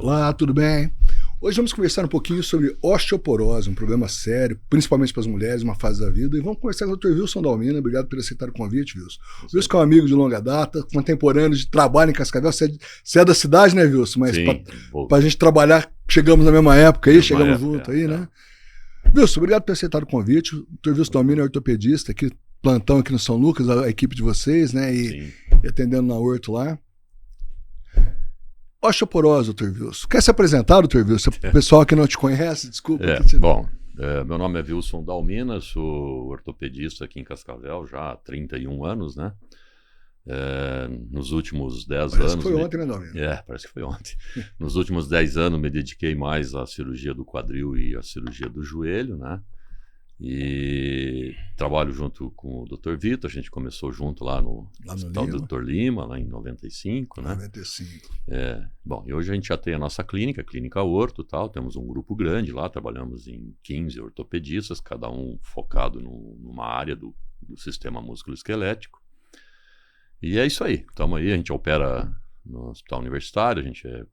Olá, tudo bem? Hoje vamos conversar um pouquinho sobre osteoporose, um problema sério, principalmente para as mulheres, uma fase da vida. E vamos conversar com o Dr. Wilson Dalmina. Obrigado por aceitar o convite, Wilson. Wilson que é um amigo de longa data, contemporâneo de trabalho em Cascavel. Você é da cidade, né, Wilson? Mas para a gente trabalhar, chegamos na mesma época aí, chegamos juntos aí, né? Wilson, obrigado por aceitar o convite. O Dr. Wilson Dalmina é ortopedista, aqui, plantão aqui no São Lucas, a equipe de vocês, né? E atendendo na Horto lá. Osteoporose, Dr. Wilson. Quer se apresentar, Dr. Wilson? O pessoal que não te conhece, desculpa. Bom, meu nome é Wilson Dalmina, sou ortopedista aqui em Cascavel já há 31 anos, né? Nos últimos 10 anos... Parece que foi ontem, né, Dalmina? Parece que foi ontem. Nos últimos 10 anos me dediquei mais à cirurgia do quadril e à cirurgia do joelho, né? E trabalho junto com o Dr. Vitor, a gente começou junto lá no Hospital do Dr. Lima, lá em 95, né? 95. Bom, e hoje a gente já tem a nossa clínica, a Clínica Orto, tal, temos um grupo grande lá, trabalhamos em 15 ortopedistas, cada um focado numa área do sistema musculoesquelético. E é isso aí, estamos aí, a gente opera no Hospital Universitário, a gente é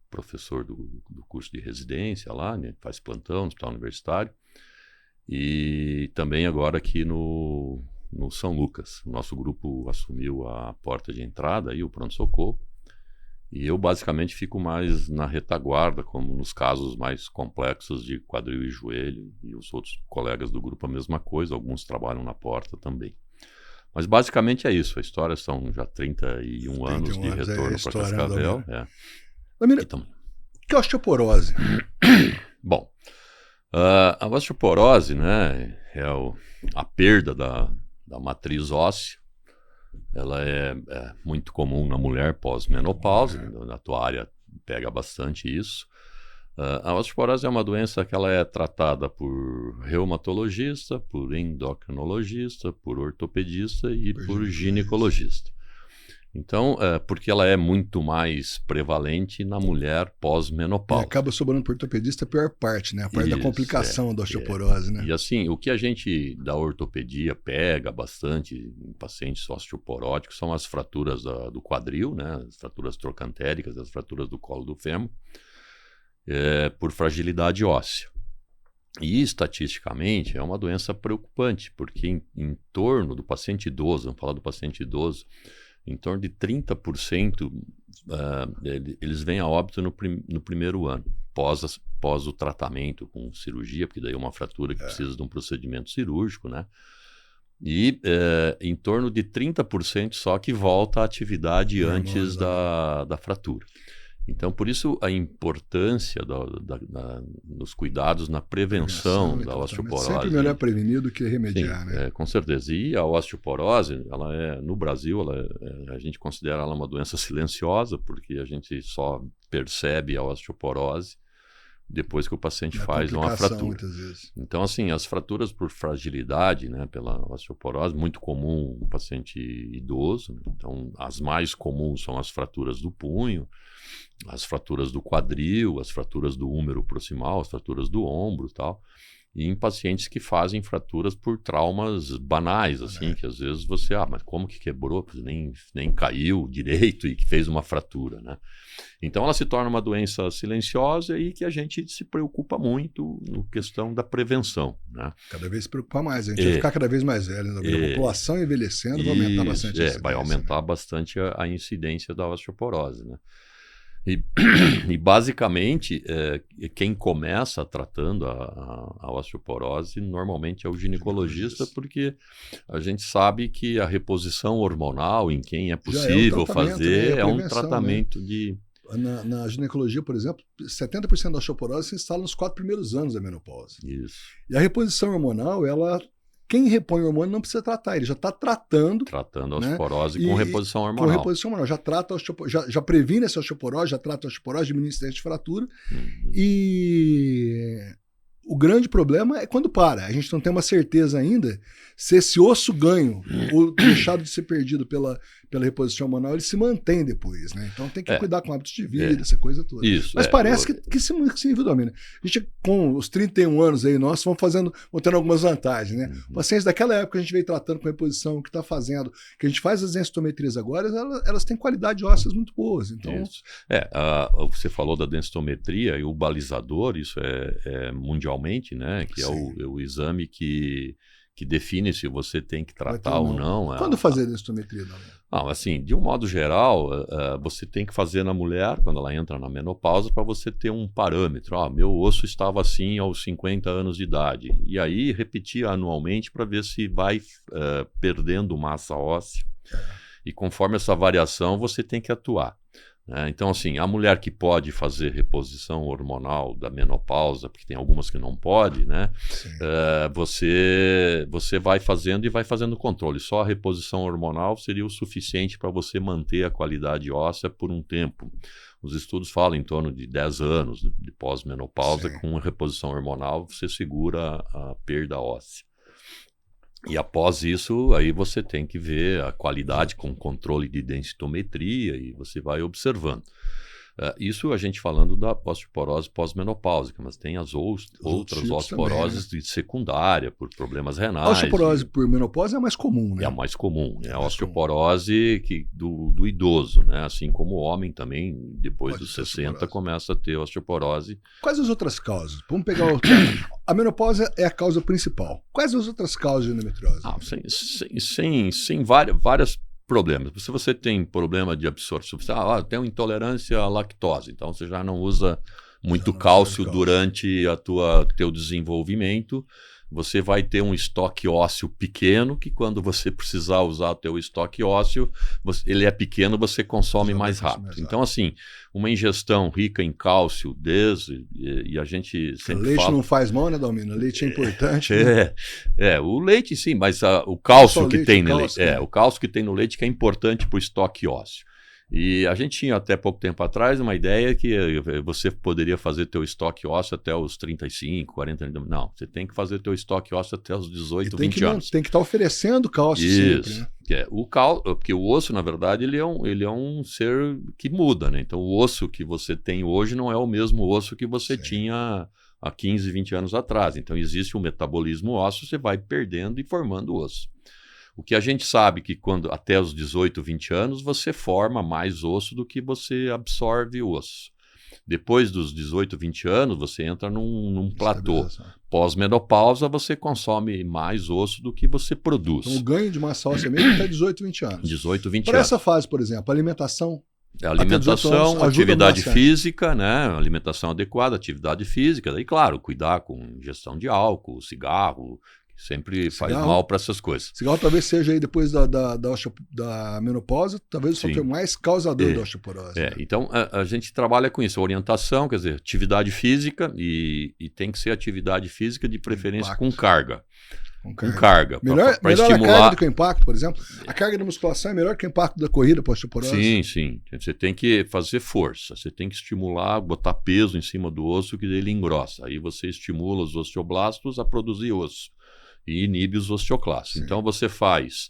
professor do curso de residência lá, né? Faz plantão no Hospital Universitário. E também agora aqui no São Lucas. O nosso grupo assumiu a porta de entrada e o pronto-socorro. E eu basicamente fico mais na retaguarda, como nos casos mais complexos de quadril e joelho. E os outros colegas do grupo a mesma coisa, alguns trabalham na porta também. Mas basicamente é isso, a história são já 31 anos de retorno para Cascavel. Então, que é osteoporose? Bom, a osteoporose, né, é a perda da matriz óssea. Ela é muito comum na mulher pós-menopausa, na tua área pega bastante isso. A osteoporose é uma doença que ela é tratada por reumatologista, por endocrinologista, por ortopedista e por ginecologista. Então, porque ela é muito mais prevalente na mulher pós-menopausa. E acaba sobrando para o ortopedista a pior parte, né? A parte da complicação da osteoporose, né? E assim, o que a gente da ortopedia pega bastante em pacientes osteoporóticos são as fraturas do quadril, né? As fraturas trocantéricas, as fraturas do colo do fêmur, por fragilidade óssea. E estatisticamente é uma doença preocupante, porque em torno do paciente idoso, vamos falar do paciente idoso, em torno de 30% eles vêm a óbito no primeiro ano, pós o tratamento com cirurgia, porque daí é uma fratura que precisa de um procedimento cirúrgico, né? E em torno de 30% só que volta à atividade antes da fratura. Então, por isso a importância dos cuidados na prevenção da osteoporose. Sempre melhor prevenir do que remediar, né? Com certeza. E a osteoporose, no Brasil, a gente considera ela uma doença silenciosa, porque a gente só percebe a osteoporose depois que o paciente faz uma fratura. Muitas vezes. Então, assim, as fraturas por fragilidade, né, pela osteoporose, muito comum no paciente idoso. Então, as mais comuns são as fraturas do punho, as fraturas do quadril, as fraturas do húmero proximal, as fraturas do ombro e tal. E em pacientes que fazem fraturas por traumas banais, assim, que às vezes você, mas como que quebrou? Nem caiu direito e que fez uma fratura, né? Então ela se torna uma doença silenciosa e que a gente se preocupa muito no questão da prevenção, né? Cada vez se preocupa mais, a gente vai ficar cada vez mais velho, né? A população envelhecendo vai aumentar bastante a incidência. Vai aumentar bastante a incidência da osteoporose, né? E basicamente, quem começa tratando a osteoporose normalmente é o ginecologista, porque a gente sabe que a reposição hormonal em quem é possível fazer é um tratamento, né? de... Na ginecologia, por exemplo, 70% da osteoporose se instala nos 4 primeiros anos da menopausa. Isso. E a reposição hormonal, quem repõe o hormônio não precisa tratar, ele já está tratando a osteoporose, né? Com reposição hormonal. Com reposição hormonal, já previne essa osteoporose, já trata a osteoporose, diminui a incidência de fratura. E O grande problema é quando para. A gente não tem uma certeza ainda se esse osso ganho ou deixado de ser perdido pela reposição hormonal, ele se mantém depois, né? Então tem que cuidar com hábitos de vida, essa coisa toda. Isso, mas parece que se individualmente, né? A gente, com os 31 anos aí, nós vamos tendo algumas vantagens, né? Pacientes daquela época a gente veio tratando com reposição, que está fazendo, que a gente faz as densitometrias agora, elas têm qualidade óssea muito boas. Então... Isso. Você falou da densitometria e o balizador, isso é mundialmente, né? Que é o exame que define se você tem que tratar ou não. Quando fazer a densitometria? Assim, de um modo geral, você tem que fazer na mulher, quando ela entra na menopausa, para você ter um parâmetro. Meu osso estava assim aos 50 anos de idade. E aí repetir anualmente para ver se vai perdendo massa óssea. E conforme essa variação, você tem que atuar. Então, assim, a mulher que pode fazer reposição hormonal da menopausa, porque tem algumas que não pode, né? Você vai fazendo e vai fazendo controle. Só a reposição hormonal seria o suficiente para você manter a qualidade óssea por um tempo. Os estudos falam em torno de 10 anos de pós-menopausa, com reposição hormonal você segura a perda óssea. E após isso, aí você tem que ver a qualidade com controle de densitometria e você vai observando. Isso a gente falando da osteoporose pós-menopáusica, mas tem as outras osteoporoses também, né? Secundária, por problemas renais. A osteoporose por menopausa é a mais comum, né? É a mais comum. É a osteoporose do idoso, né? Assim como o homem também, depois dos 60, começa a ter osteoporose. Quais as outras causas? Vamos pegar a menopausa é a causa principal. Quais as outras causas de endometriose? Sem várias problemas. Se você tem problema de absorção, tem uma intolerância à lactose, então você já não usa muito cálcio durante teu desenvolvimento, você vai ter um estoque ósseo pequeno, que quando você precisar usar o teu estoque ósseo, ele é pequeno, você consome mais rápido. Então, assim, uma ingestão rica em cálcio, e a gente sempre leite fala... não faz mal, né, Dalmino? Leite é importante. O leite sim, mas o cálcio que tem no leite, o cálcio que tem no leite que é importante para o estoque ósseo. E a gente tinha até pouco tempo atrás uma ideia que você poderia fazer teu estoque ósseo até os 35, 40 anos. Não, você tem que fazer teu estoque ósseo até os 18, 20 anos. Tem que estar oferecendo cálcio sempre, né? Porque o osso, na verdade, ele é um ser que muda, né? Então o osso que você tem hoje não é o mesmo osso que você tinha há 15, 20 anos atrás. Então existe um metabolismo ósseo, você vai perdendo e formando osso. O que a gente sabe que até os 18, 20 anos, você forma mais osso do que você absorve osso. Depois dos 18, 20 anos, você entra num platô. Pós-menopausa, você consome mais osso do que você produz. Então, o ganho de massa óssea mesmo até 18, 20 anos. 18, 20 Para anos. essa fase, por exemplo, alimentação... Alimentação, atividade física, né? Alimentação adequada, atividade física. E, claro, cuidar com ingestão de álcool, cigarro... Sempre faz mal para essas coisas. Cigarro talvez seja aí depois da menopausa, talvez o fator mais causador da osteoporose. Né? Então a gente trabalha com isso, orientação, quer dizer, atividade física e tem que ser atividade física de preferência com carga. Com carga. Melhor estimular... a carga do que o impacto, por exemplo. A carga da musculação é melhor que o impacto da corrida para osteoporose? Sim. Você tem que fazer força, você tem que estimular, botar peso em cima do osso que ele engrossa. Aí você estimula os osteoblastos a produzir osso e inibe os osteoclastos. Então você faz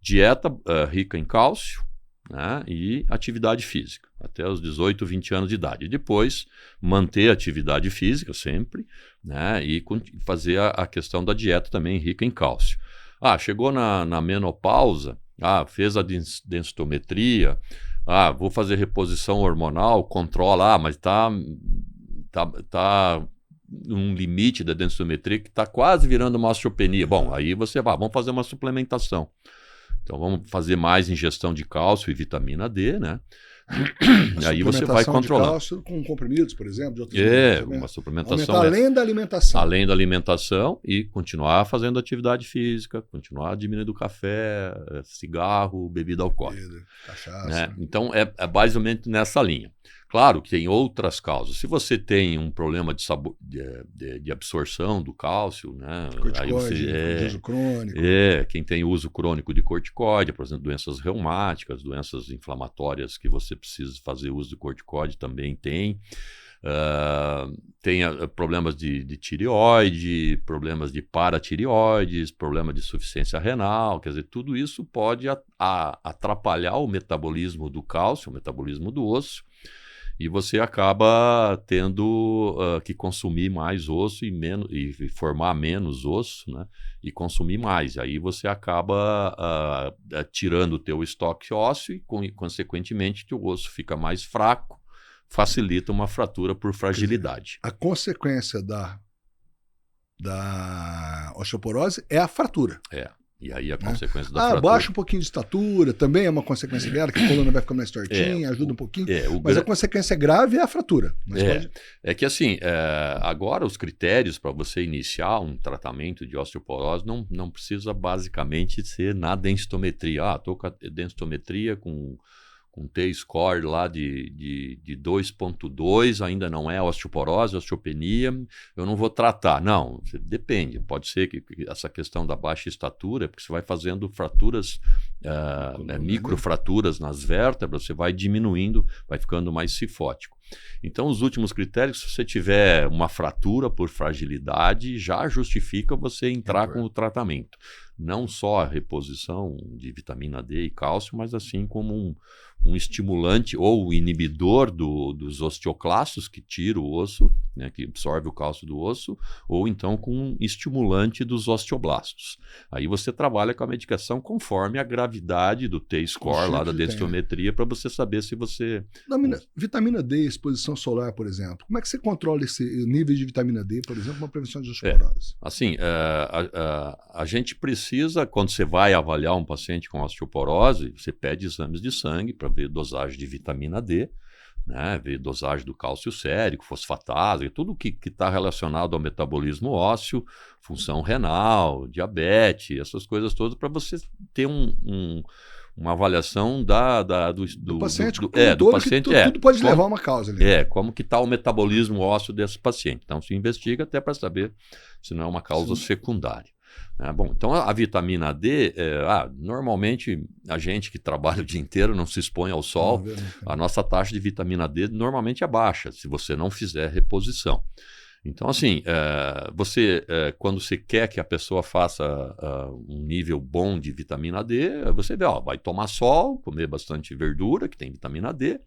dieta rica em cálcio, né, e atividade física, até os 18, 20 anos de idade. E depois manter a atividade física sempre, né, e fazer a questão da dieta também rica em cálcio. Chegou na menopausa, fez a densitometria, vou fazer reposição hormonal, controla, mas tá um limite da densitometria que está quase virando uma osteopenia. Bom, aí você vai, vamos fazer uma suplementação. Então vamos fazer mais ingestão de cálcio e vitamina D, né? E aí você vai controlar. Cálcio com comprimidos, por exemplo, de outros uma suplementação. Além da alimentação. Além da alimentação e continuar fazendo atividade física, continuar diminuindo café, cigarro, bebida alcoólica. Cachaça. Né? Então é basicamente nessa linha. Claro que tem outras causas. Se você tem um problema de absorção do cálcio, né? Corticoide, uso crônico. Quem tem uso crônico de corticoide, por exemplo, doenças reumáticas, doenças inflamatórias que você precisa fazer uso de corticoide também tem. Tem problemas de tireoide, problemas de paratireoides, problema de insuficiência renal, quer dizer, tudo isso pode atrapalhar o metabolismo do cálcio, o metabolismo do osso, e você acaba tendo que consumir mais osso e formar menos osso, né? E consumir mais. Aí você acaba tirando o teu estoque ósseo e, consequentemente, o teu osso fica mais fraco, facilita uma fratura por fragilidade. A consequência da osteoporose é a fratura. E aí a consequência da fratura... Baixa um pouquinho de estatura, também é uma consequência dela, que a coluna vai ficando mais tortinha, ajuda um pouquinho. Mas a consequência grave é a fratura. É que assim, agora os critérios para você iniciar um tratamento de osteoporose não precisa basicamente ser na densitometria. Estou com a densitometria com T-score lá de 2.2, ainda não é osteoporose, osteopenia, eu não vou tratar. Não, depende. Pode ser que essa questão da baixa estatura, porque você vai fazendo fraturas, microfraturas nas vértebras, você vai diminuindo, vai ficando mais cifótico. Então, os últimos critérios, se você tiver uma fratura por fragilidade, já justifica você entrar com o tratamento. Não só a reposição de vitamina D e cálcio, mas assim como um estimulante ou inibidor dos osteoclastos, que tira o osso, né, que absorve o cálcio do osso, ou então com um estimulante dos osteoblastos. Aí você trabalha com a medicação conforme a gravidade do T-score lá da densitometria, para você saber se você... Vitamina D, exposição solar, por exemplo. Como é que você controla esse nível de vitamina D, por exemplo, uma prevenção de osteoporose? Assim, a gente precisa, quando você vai avaliar um paciente com osteoporose, você pede exames de sangue para ver dosagem de vitamina D, né, ver dosagem do cálcio sérico, fosfatase, tudo que está relacionado ao metabolismo ósseo, função renal, diabetes, essas coisas todas, para você ter uma avaliação do paciente. Do paciente. Tudo pode levar a uma causa ali. Como que está o metabolismo ósseo desse paciente. Então se investiga até para saber se não é uma causa secundária. Bom, então a vitamina D, normalmente a gente que trabalha o dia inteiro não se expõe ao sol, a nossa taxa de vitamina D normalmente é baixa, se você não fizer reposição. Então, assim, quando você quer que a pessoa faça um nível bom de vitamina D, você vê, vai tomar sol, comer bastante verdura, que tem vitamina D,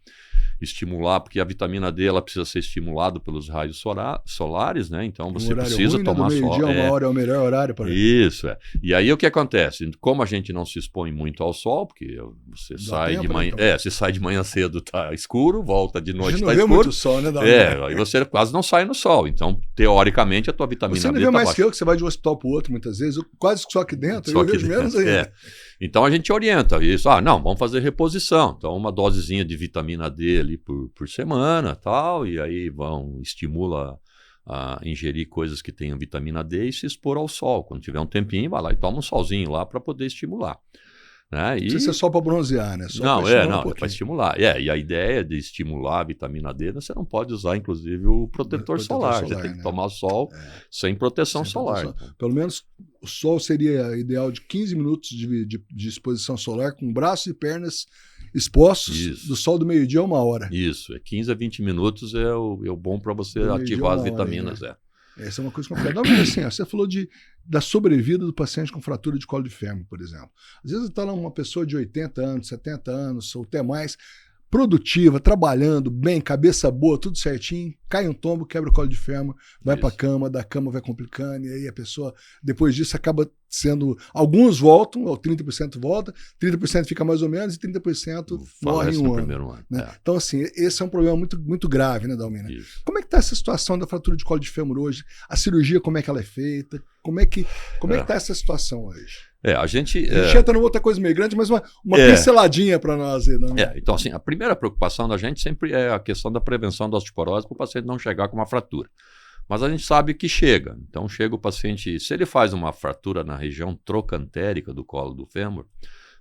estimular, porque a vitamina D ela precisa ser estimulada pelos raios solares, né? Então você precisa tomar sol. Uma hora é o melhor horário para isso. E aí o que acontece? Como a gente não se expõe muito ao sol, porque você sai de manhã, você sai de manhã cedo, tá escuro, volta de noite, tá escuro. Muito sol, né? Aí você quase não sai no sol. Então, teoricamente, a tua vitamina D Você não vê mais que eu, que você vai de um hospital para o outro muitas vezes, quase só aqui dentro, eu vejo menos ainda. Então a gente orienta isso. Não, vamos fazer reposição. Então, uma dosezinha de vitamina D ali por semana, tal, e aí estimula a ingerir coisas que tenham vitamina D e se expor ao sol. Quando tiver um tempinho, vai lá e toma um solzinho lá para poder estimular. Né? Não precisa ser só para bronzear, né? É para estimular. E a ideia de estimular a vitamina D, você não pode usar, inclusive, o protetor solar. Você tem que tomar sol sem proteção solar. Pelo menos o sol seria ideal de 15 minutos de exposição solar, com braços e pernas expostos do sol do meio-dia a 1 hora. Isso, 15 a 20 minutos é o bom para você ativar as vitaminas. Essa é uma coisa complicada. Assim, você falou da sobrevida do paciente com fratura de colo de fêmur, por exemplo. Às vezes está lá uma pessoa de 80 anos, 70 anos, ou até mais, produtiva, trabalhando bem, cabeça boa, tudo certinho, cai um tombo, quebra o colo de fêmur, vai para a cama, da cama vai complicando, e aí a pessoa, depois disso, acaba sendo... Alguns voltam, ou 30% volta, 30% fica mais ou menos, e 30% morre em um ano. Né? Então, assim, esse é um problema muito, muito grave, né, Dalmina? Isso. Como é que está essa situação da fratura de colo de fêmur hoje? A cirurgia, como é que ela é feita? Como é que está essa situação hoje? A gente entra numa outra coisa meio grande, mas uma pinceladinha para nós aí. Então, assim, a primeira preocupação da gente sempre é a questão da prevenção da osteoporose para o paciente não chegar com uma fratura. Mas a gente sabe que chega. Então, chega o paciente, se ele faz uma fratura na região trocantérica do colo do fêmur,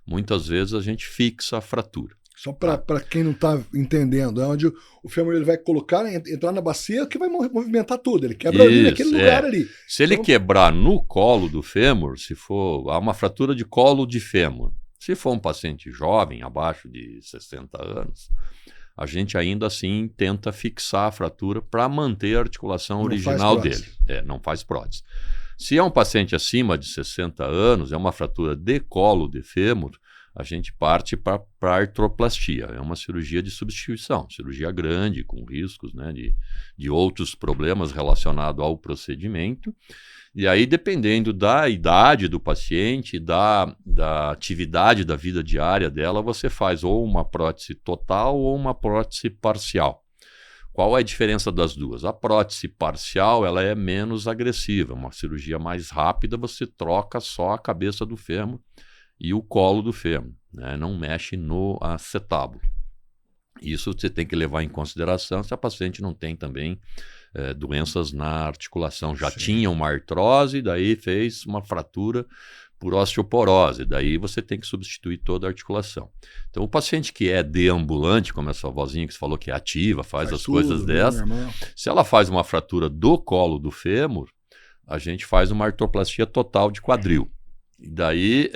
muitas vezes a gente fixa a fratura. Só para quem não está entendendo, é onde o fêmur ele vai colocar, entrar na bacia, que vai movimentar tudo. Ele quebra ali naquele lugar ali. Se ele quebrar no colo do fêmur, se for uma fratura de colo de fêmur, se for um paciente jovem, abaixo de 60 anos, a gente ainda assim tenta fixar a fratura para manter a articulação Não original faz dele. Não faz prótese. Se é um paciente acima de 60 anos, é uma fratura de colo de fêmur, a gente parte para a artroplastia. É uma cirurgia de substituição, cirurgia grande, com riscos, né, de outros problemas relacionados ao procedimento. E aí, dependendo da idade do paciente, da atividade da vida diária dela, você faz ou uma prótese total ou uma prótese parcial. Qual é a diferença das duas? A prótese parcial ela é menos agressiva, uma cirurgia mais rápida, você troca só a cabeça do fêmur e o colo do fêmur, né? Não mexe no acetábulo. Isso você tem que levar em consideração se a paciente não tem também doenças na articulação. Já tinha uma artrose, daí fez uma fratura por osteoporose, daí você tem que substituir toda a articulação. Então, o paciente que é deambulante, como essa vozinha que você falou que é ativa, faz as tudo, coisas dessas, se ela faz uma fratura do colo do fêmur, a gente faz uma artroplastia total de quadril. E daí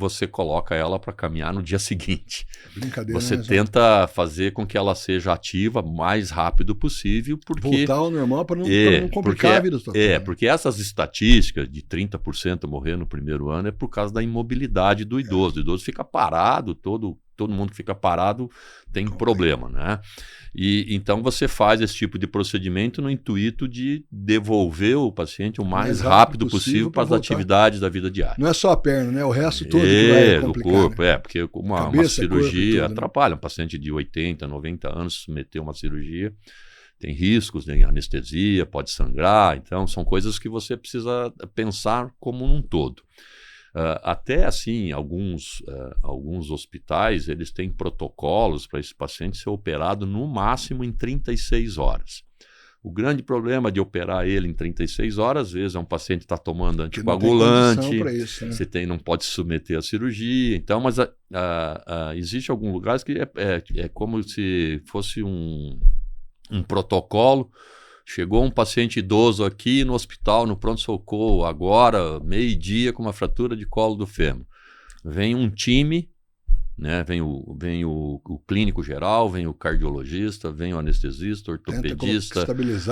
você coloca ela para caminhar no dia seguinte. Brincadeira, você né, tenta fazer com que ela seja ativa o mais rápido possível, porque voltar ao normal para não complicar a vida do porque essas estatísticas de 30% morrer no primeiro ano é por causa da imobilidade do idoso. O idoso fica parado, todo mundo que fica parado tem problema, né? E então você faz esse tipo de procedimento no intuito de devolver o paciente o mais rápido possível para as atividades da vida diária. Não é só a perna, né? O resto todo que vai complicar. Do corpo, né? Porque uma cirurgia atrapalha. Um paciente de 80, 90 anos submeter uma cirurgia tem riscos, tem anestesia, pode sangrar. Então, são coisas que você precisa pensar como um todo. Até assim, alguns hospitais eles têm protocolos para esse paciente ser operado no máximo em 36 horas. O grande problema de operar ele em 36 horas, às vezes é um paciente que está tomando anticoagulante, isso, né? Você não pode se submeter à cirurgia. Então, mas existe alguns lugares que é como se fosse um protocolo. Chegou um paciente idoso aqui no hospital, no pronto-socorro, agora, meio-dia, com uma fratura de colo do fêmur. Vem um time, né? Vem o clínico geral, vem o cardiologista, vem o anestesista, ortopedista,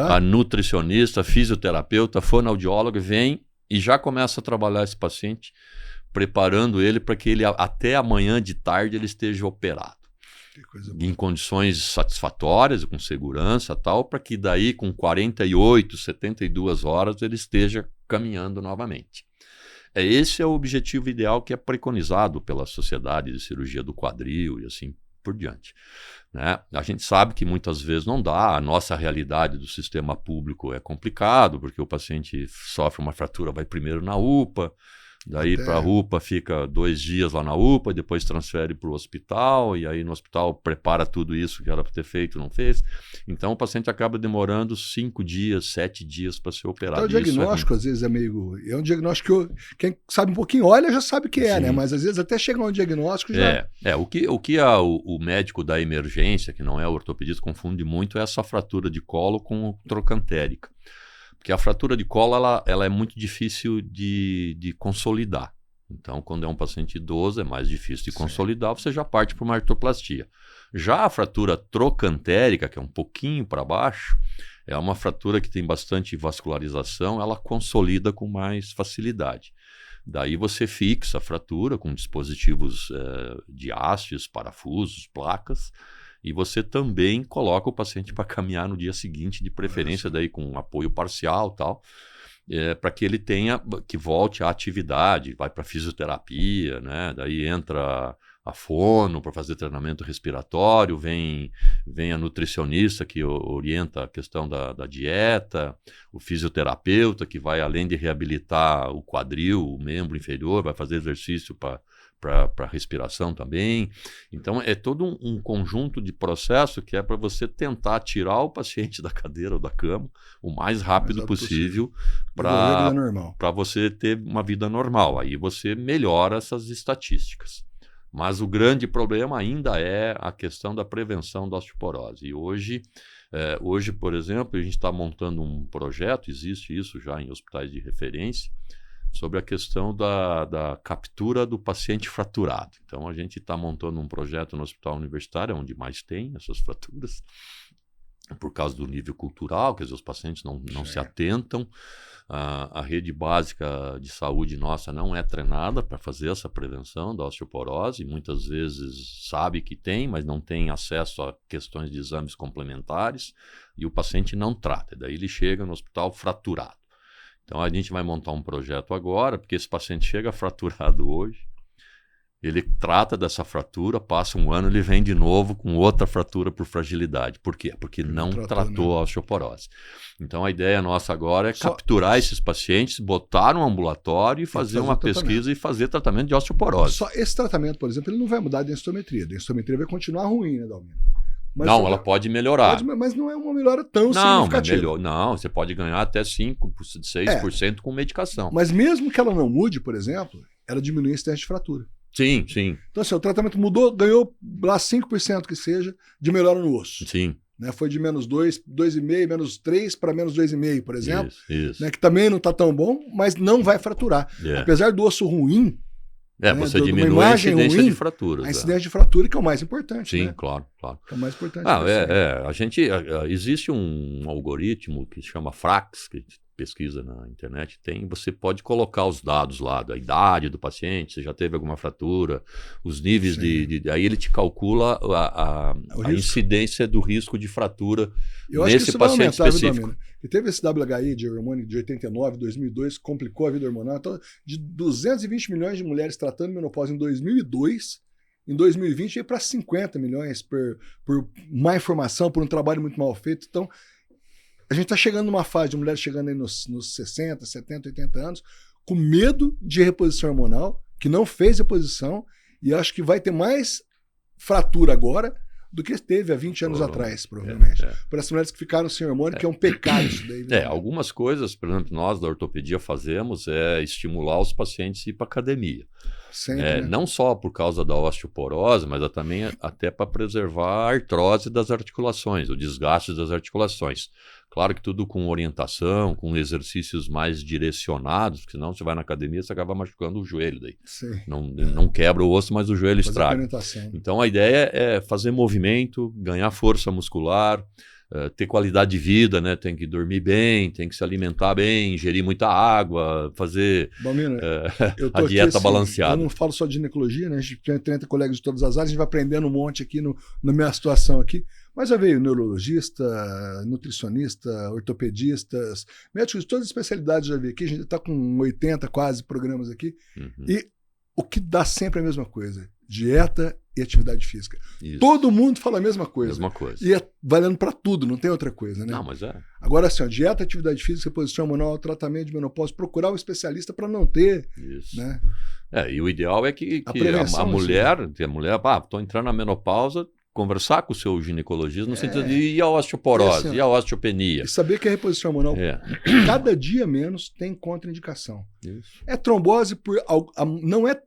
a nutricionista, a fisioterapeuta, a fonoaudióloga, vem e já começa a trabalhar esse paciente, preparando ele para que ele, até amanhã de tarde, ele esteja operado. Em condições satisfatórias, com segurança tal, para que daí com 48, 72 horas ele esteja caminhando novamente. Esse é o objetivo ideal que é preconizado pela Sociedade de Cirurgia do Quadril e assim por diante, né? A gente sabe que muitas vezes não dá, a nossa realidade do sistema público é complicado, porque o paciente sofre uma fratura, vai primeiro na UPA, daí para a UPA fica 2 dias lá na UPA, depois transfere para o hospital, e aí no hospital prepara tudo isso que era para ter feito, não fez. Então o paciente acaba demorando 5 dies, 7 dias para ser operado. Então, o diagnóstico às vezes é meio... É um diagnóstico que quem sabe um pouquinho olha já sabe o que é, né? Mas às vezes até chega um diagnóstico já... O que o médico da emergência, que não é o ortopedista, confunde muito é essa fratura de colo com trocantérica. Porque a fratura de colo ela é muito difícil de consolidar. Então, quando é um paciente idoso, é mais difícil de consolidar, você já parte para uma artroplastia. Já a fratura trocantérica, que é um pouquinho para baixo, é uma fratura que tem bastante vascularização, ela consolida com mais facilidade. Daí você fixa a fratura com dispositivos de hastes, parafusos, placas, e você também coloca o paciente para caminhar no dia seguinte, de preferência daí com apoio parcial e tal, para que ele que volte à atividade, vai para fisioterapia, né? Daí entra a fono para fazer treinamento respiratório, vem a nutricionista que orienta a questão da dieta, o fisioterapeuta que vai, além de reabilitar o quadril, o membro inferior, vai fazer exercício para respiração também. Então, é todo um conjunto de processo que é para você tentar tirar o paciente da cadeira ou da cama o mais rápido possível para você ter uma vida normal. Aí você melhora essas estatísticas. Mas o grande problema ainda é a questão da prevenção da osteoporose. E hoje, por exemplo, a gente está montando um projeto, existe isso já em hospitais de referência, sobre a questão da captura do paciente fraturado. Então, a gente está montando um projeto no hospital universitário, onde mais tem essas fraturas, por causa do nível cultural, quer dizer, os pacientes não se atentam. A rede básica de saúde nossa não é treinada para fazer essa prevenção da osteoporose, muitas vezes sabe que tem, mas não tem acesso a questões de exames complementares, e o paciente não trata, daí ele chega no hospital fraturado. Então a gente vai montar um projeto agora, porque esse paciente chega fraturado hoje, ele trata dessa fratura, passa um ano, ele vem de novo com outra fratura por fragilidade. Por quê? Porque não tratou a osteoporose. Então a ideia nossa agora é capturar esses pacientes, botar no ambulatório e fazer uma pesquisa e fazer tratamento de osteoporose. Só esse tratamento, por exemplo, ele não vai mudar a densitometria. A densitometria vai continuar ruim, né, Dalmino? Mas não, ela pode melhorar. Mas não é uma melhora tão significativa. Não, você pode ganhar até 5%, 6% com medicação. Mas mesmo que ela não mude, por exemplo, ela diminui esse teste de fratura. Sim, sim. Então, assim, o tratamento mudou, ganhou lá 5% que seja de melhora no osso. Sim. Né? Foi de menos 2, 2,5, menos 3 para menos 2,5, por exemplo. Isso. Né? Que também não está tão bom, mas não vai fraturar. Apesar do osso ruim, você diminui a incidência de fraturas. A incidência de fratura, que é o mais importante. Sim, né? claro. É o mais importante. Existe um algoritmo que se chama Frax, que pesquisa na internet, você pode colocar os dados lá, da idade do paciente, se já teve alguma fratura, os níveis aí ele te calcula a incidência do risco de fratura nesse paciente específico. E teve esse WHI de hormônio de 89, 2002, complicou a vida hormonal. Então, de 220 milhões de mulheres tratando menopausa em 2002, em 2020 ia para 50 milhões por má informação, por um trabalho muito mal feito. Então, a gente está chegando numa fase de mulheres chegando aí nos 60, 70, 80 anos, com medo de reposição hormonal, que não fez reposição, e acho que vai ter mais fratura agora do que teve há 20 anos atrás, provavelmente. Por essas mulheres que ficaram sem hormônio, que é um pecado isso daí. Algumas coisas, por exemplo, nós da ortopedia fazemos é estimular os pacientes a ir para academia. Sempre, né? Não só por causa da osteoporose, mas também até para preservar a artrose das articulações, o desgaste das articulações. Claro que tudo com orientação, com exercícios mais direcionados, porque senão você vai na academia, você acaba machucando o joelho daí. Não quebra o osso, mas o joelho estraga. Então a ideia é fazer movimento, ganhar força muscular, ter qualidade de vida, né? Tem que dormir bem, tem que se alimentar bem, ingerir muita água, fazer a dieta balanceada. Eu não falo só de ginecologia, né? A gente tem 30 colegas de todas as áreas, a gente vai aprendendo um monte aqui na minha situação aqui. Mas já veio neurologista, nutricionista, ortopedistas, médicos de todas as especialidades já veio aqui. A gente está com 80 quase programas aqui. E o que dá sempre a mesma coisa: dieta e atividade física. Isso. Todo mundo fala a mesma coisa. E é valendo para tudo, não tem outra coisa, né? Não, mas é. Agora, assim, dieta, atividade física, reposição hormonal, tratamento de menopausa, procurar um especialista para não ter. Isso. Né? E o ideal é que a mulher, estou entrando na menopausa, conversar com o seu ginecologista no sentido de ir a osteoporose, e a osteopenia. E saber que a reposição hormonal, cada dia menos, tem contraindicação. Isso. É trombose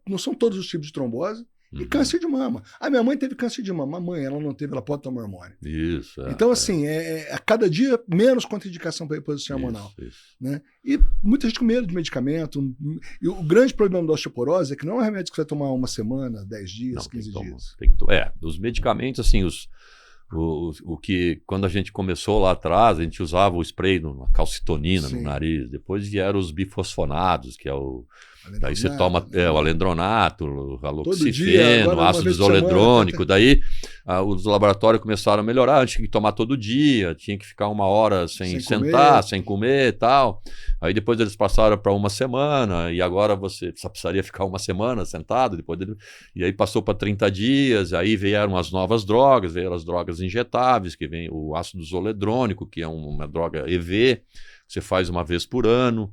não são todos os tipos de trombose. E câncer de mama. A minha mãe teve câncer de mama. A mãe, ela não teve, ela pode tomar hormônio. Isso. Então, assim, a cada dia menos contraindicação para reposição hormonal. Isso. Né? E muita gente com medo de medicamento. E o grande problema da osteoporose é que não é um remédio que você vai tomar uma semana, 10 dias, 15 dias. Os medicamentos, assim, o que, quando a gente começou lá atrás, a gente usava o spray, a calcitonina no nariz. Depois vieram os bifosfonados, que é o... Daí você toma o alendronato, o haloxifeno, ácido isoledrônico. Daí os laboratórios começaram a melhorar. Tinha que tomar todo dia, tinha que ficar 1 hora sem sentar, sem comer e tal. Aí depois eles passaram para 1 semana, e agora você só precisaria ficar 1 semana sentado. E aí passou para 30 dias, aí vieram as novas drogas, vieram as drogas injetáveis, que vem o ácido isoledrônico, que é uma droga EV, que você faz 1 vez por ano.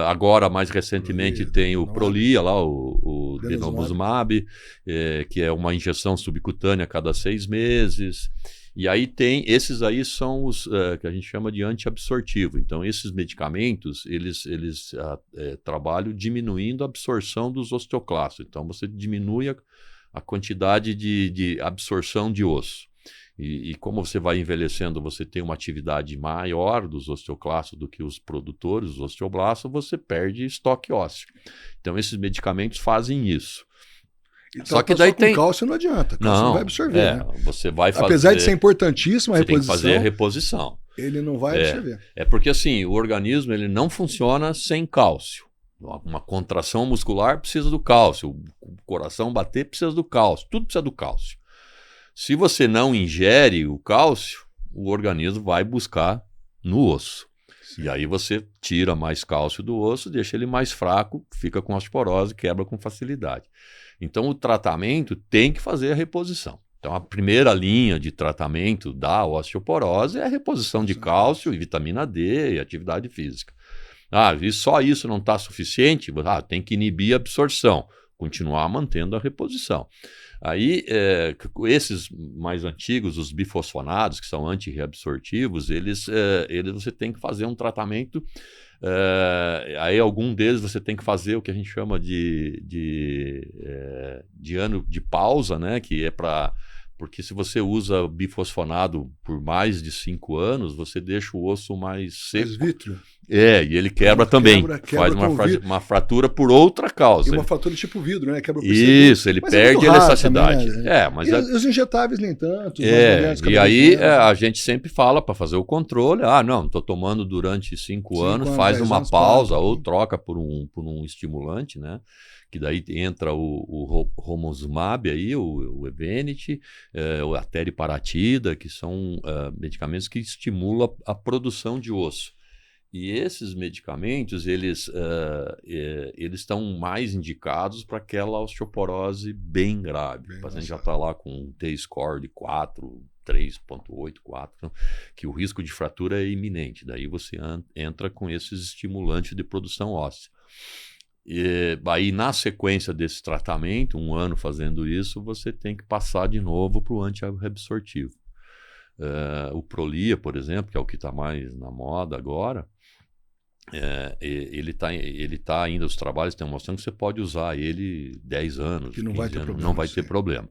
Agora, mais recentemente, tem o Prolia, lá, o denosumab, que é uma injeção subcutânea a cada 6 meses. E aí esses aí são os que a gente chama de antiabsortivo. Então, esses medicamentos, eles trabalham diminuindo a absorção dos osteoclastos. Então, você diminui a quantidade de absorção de osso. E como você vai envelhecendo, você tem uma atividade maior dos osteoclastos do que os produtores, os osteoblastos, você perde estoque ósseo. Então, esses medicamentos fazem isso. Então, só que daí tem cálcio não adianta, cálcio não vai absorver, né? Você vai fazer, apesar de ser importantíssima a reposição, tem que fazer a reposição. Ele não vai absorver. É porque assim, o organismo ele não funciona sem cálcio. Uma contração muscular precisa do cálcio, o coração bater precisa do cálcio, tudo precisa do cálcio. Se você não ingere o cálcio, o organismo vai buscar no osso. Sim. E aí você tira mais cálcio do osso, deixa ele mais fraco, fica com osteoporose, quebra com facilidade. Então o tratamento tem que fazer a reposição. Então a primeira linha de tratamento da osteoporose é a reposição de cálcio e vitamina D e atividade física. E só isso não está suficiente? Tem que inibir a absorção, continuar mantendo a reposição. Aí, esses mais antigos, os bifosfonados, que são antirreabsortivos, eles você tem que fazer um tratamento. Aí, algum deles você tem que fazer o que a gente chama de ano de pausa, né? Que é para. Porque se você usa bifosfonado por mais de 5 anos, você deixa o osso mais seco. Mais vítreo. E ele quebra também. Faz uma fratura por outra causa. E uma fratura tipo vidro, né? Quebra por isso, ele perde a elasticidade. Também, né? Mas os injetáveis nem tanto. E aí a gente sempre fala para fazer o controle. Não, estou tomando durante 5 anos, faz uma pausa ou troca por um estimulante, né? Que daí entra o romosumab, aí, o Evenity, o ateriparatida, que são medicamentos que estimulam a produção de osso. E esses medicamentos, eles estão mais indicados para aquela osteoporose bem grave. O paciente já está lá com um T-score de 4, 3.8, 4, que o risco de fratura é iminente. Daí você entra com esses estimulantes de produção óssea. Aí, na sequência desse tratamento, 1 ano fazendo isso, você tem que passar de novo para o antirreabsortivo. O Prolia, por exemplo, que é o que está mais na moda agora, ele tá ainda, os trabalhos estão mostrando que você pode usar ele 10 anos, que não vai ter problema. Não vai ter problema.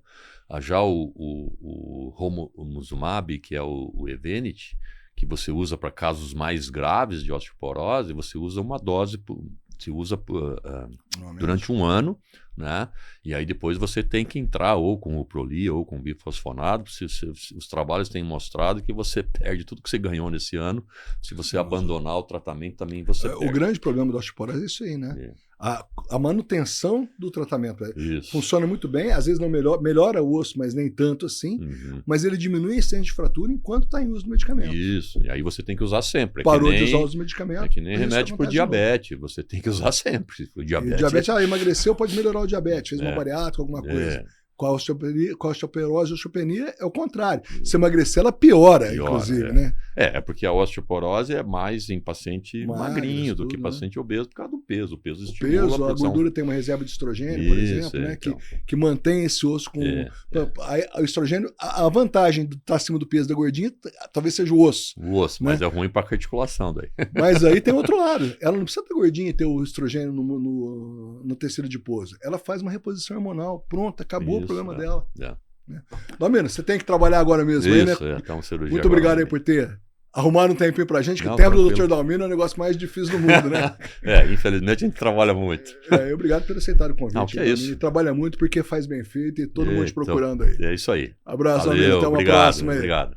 Já o romosumab, que é o Evenity, que você usa para casos mais graves de osteoporose, você usa uma dose... Se usa durante 1 ano, né? E aí depois você tem que entrar ou com o Prolia ou com o bifosfonado. Os trabalhos têm mostrado que você perde tudo que você ganhou nesse ano. Se você abandonar o tratamento, também você perde. O grande problema da osteoporose é isso aí, né? A manutenção do tratamento. Funciona muito bem, às vezes não melhora o osso, mas nem tanto assim. Mas ele diminui a incidência de fratura enquanto está em uso do medicamento. Isso, e aí você tem que usar sempre. Parou de usar os medicamentos. É que nem remédio para diabetes, você tem que usar sempre. O diabetes, emagreceu, pode melhorar o diabetes, fez uma bariátrica, alguma coisa. Com a osteoporose, a osteopenia é o contrário. Se emagrecer, ela piora inclusive, né? Porque a osteoporose é mais em paciente magrinho do que paciente obeso por causa do peso. O peso estimula a gordura tem uma reserva de estrogênio, por exemplo, né? Então. Que mantém esse osso com... O estrogênio, a vantagem de estar acima do peso da gordinha talvez seja o osso. O osso, né? Mas é ruim para a articulação daí. Mas aí tem outro lado. Ela não precisa estar gordinha e ter o estrogênio no tecido adiposo. Ela faz uma reposição hormonal. Pronto, acabou o problema dela. Dalmino, você tem que trabalhar agora mesmo aí, né? Então, cirurgia. Muito obrigado aí por ter arrumado um tempinho pra gente, que o tempo do Dr. Dalmino é o negócio mais difícil do mundo, né? Infelizmente a gente trabalha muito. Obrigado por aceitar o convite. É isso. Trabalha muito porque faz bem feito e todo mundo te procurando aí. É isso aí. Abraço, Dalmino. Até uma próxima aí. Obrigado.